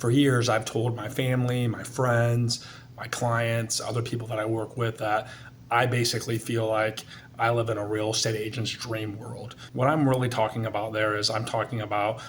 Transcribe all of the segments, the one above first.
For years, I've told my family, my friends, my clients, other people that I work with that I basically feel like I live in a real estate agent's dream world. What I'm really talking about there is I'm talking about,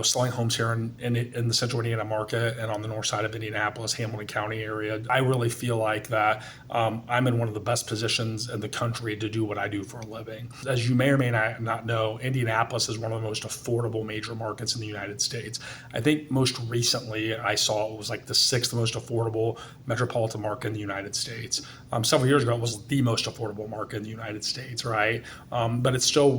selling homes here in the central Indiana market and on the north side of Indianapolis, Hamilton County area. I really feel like that I'm in one of the best positions in the country to do what I do for a living. As you may or may not know, Indianapolis is one of the most affordable major markets in the United States. I think most recently I saw it was like the sixth most affordable metropolitan market in the United States. Several years ago, it was the most affordable market in the United States, right? But it's still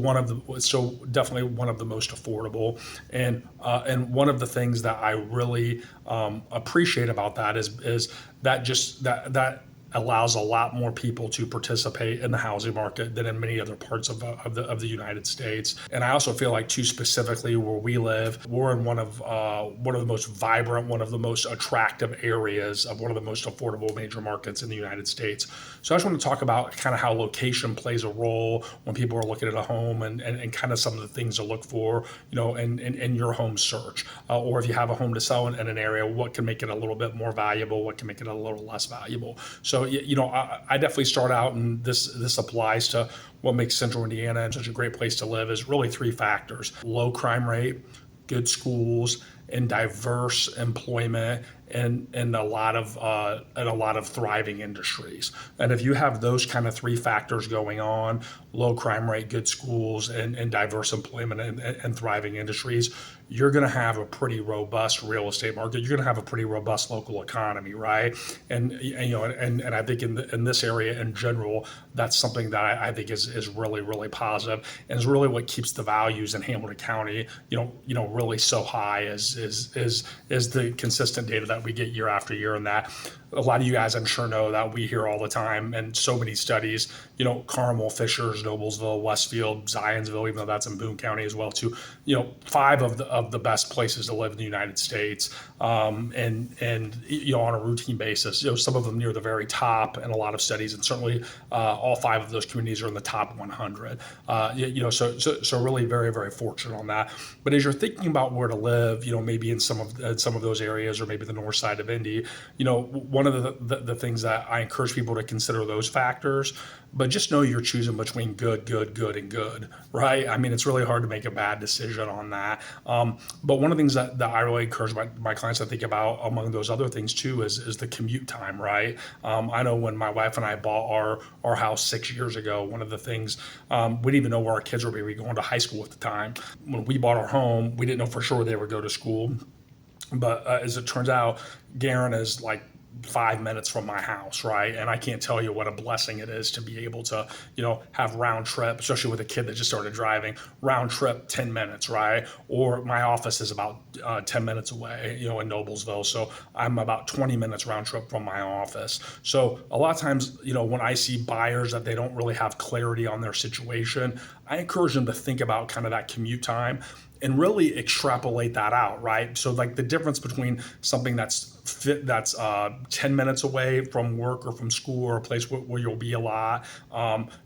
definitely one of the most affordable. And one of the things that I really appreciate about that is that allows a lot more people to participate in the housing market than in many other parts of the United States. And I also feel like, too, specifically where we live, we're in one of the most vibrant, one of the most attractive areas of one of the most affordable major markets in the United States. So I just want to talk about kind of how location plays a role when people are looking at a home and kind of some of the things to look for, in your home search. Or if you have a home to sell in an area, what can make it a little bit more valuable, what can make it a little less valuable. So, I definitely start out, and this applies to what makes Central Indiana such a great place to live, is really three factors: low crime rate, good schools, and diverse employment, and a lot of thriving industries. And if you have those kind of three factors going on, low crime rate, good schools, and diverse employment and thriving industries, you're going to have a pretty robust real estate market. You're going to have a pretty robust local economy, right? And I think in this area in general, that's something that I think is really, really positive, and is really what keeps the values in Hamilton County, really so high is the consistent data that we get year after year. And that a lot of you guys, I'm sure, know that we hear all the time, and so many studies, Carmel, Fishers, Noblesville, Westfield, Zionsville, even though that's in Boone County as well too, 5 of the best places to live in the United States, and on a routine basis, some of them near the very top in a lot of studies, and certainly all 5 of those communities are in the top 100. So really very, very fortunate on that. But as you're thinking about where to live, maybe in some of those areas, or maybe the north side of Indy, one of the things that I encourage people to consider those factors, but just know you're choosing between good, and good, right? I mean, it's really hard to make a bad decision on that. But one of the things that I really encourage my clients to think about, among those other things too, is the commute time, right? I know when my wife and I bought our house 6 years ago, one of the things, we didn't even know where our kids were going to be going to high school at the time. When we bought our home, we didn't know for sure they would go to school. But as it turns out, Garen is like 5 minutes from my house, right? And I can't tell you what a blessing it is to be able to, have round trip, especially with a kid that just started driving, round trip 10 minutes, right? Or my office is about 10 minutes away, in Noblesville. So I'm about 20 minutes round trip from my office. So a lot of times, when I see buyers that they don't really have clarity on their situation, I encourage them to think about kind of that commute time and really extrapolate that out, right? So like the difference between something that's 10 minutes away from work or from school, or a place where you'll be a lot,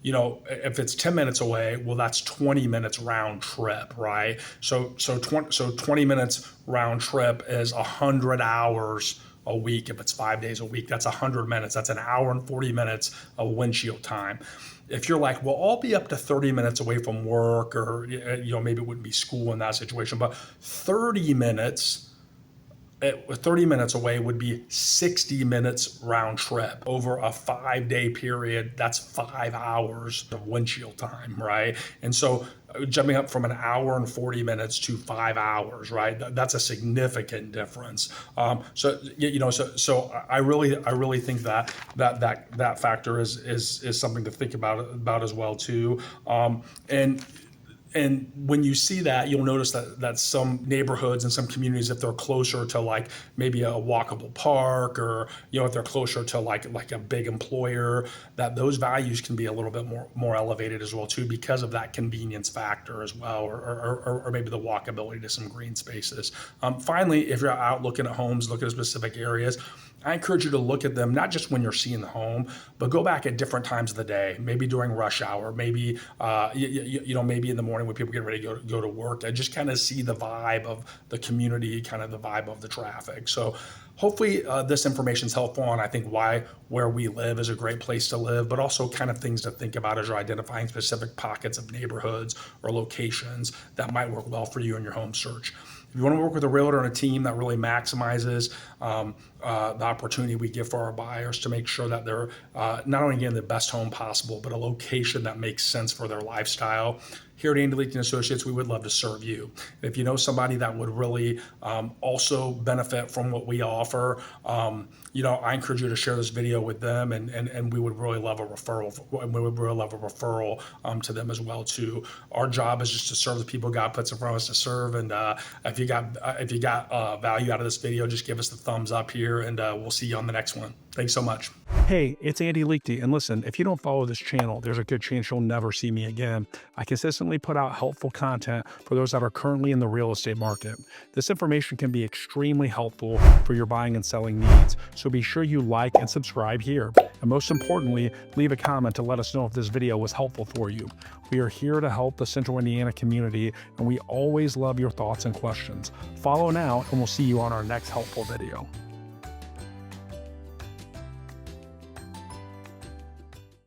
if it's 10 minutes away, well, that's 20 minutes round trip, right? So 20 minutes round trip is 100 hours a week. If it's 5 days a week, that's 100 minutes. That's an hour and 40 minutes of windshield time. If you're like, well, I'll be up to 30 minutes away from work, or, maybe it wouldn't be school in that situation, but 30 minutes away would be 60 minutes round trip over a 5-day period. That's 5 hours of windshield time, right? And so jumping up from an hour and 40 minutes to 5 hours, right? That's a significant difference. So I really think that factor is something to think about as well too. And when you see that, you'll notice that some neighborhoods and some communities, if they're closer to like maybe a walkable park, or if they're closer to like a big employer, that those values can be a little bit more elevated as well too, because of that convenience factor as well, or maybe the walkability to some green spaces. Finally, if you're out looking at homes, looking at specific areas, I encourage you to look at them, not just when you're seeing the home, but go back at different times of the day, maybe during rush hour, maybe, maybe in the morning when people get ready to go to work, and just kind of see the vibe of the community, kind of the vibe of the traffic. So hopefully this information is helpful on, I think, where we live is a great place to live, but also kind of things to think about as you're identifying specific pockets of neighborhoods or locations that might work well for you in your home search. If you want to work with a realtor and a team that really maximizes the opportunity we give for our buyers to make sure that they're not only getting the best home possible, but a location that makes sense for their lifestyle, here at Andy Leakton Associates, we would love to serve you. If you know somebody that would really also benefit from what we offer, I encourage you to share this video with them, and we would really love a referral. We would really love a referral to them as well too. Our job is just to serve the people God puts in front of us to serve. And if you got value out of this video, just give us the thumbs up here, and we'll see you on the next one. Thanks so much. Hey, it's Andy Leakty, and listen, if you don't follow this channel, there's a good chance you'll never see me again. I consistently put out helpful content for those that are currently in the real estate market. This information can be extremely helpful for your buying and selling needs, so be sure you like and subscribe here. And most importantly, leave a comment to let us know if this video was helpful for you. We are here to help the Central Indiana community, and we always love your thoughts and questions. Follow now, and we'll see you on our next helpful video.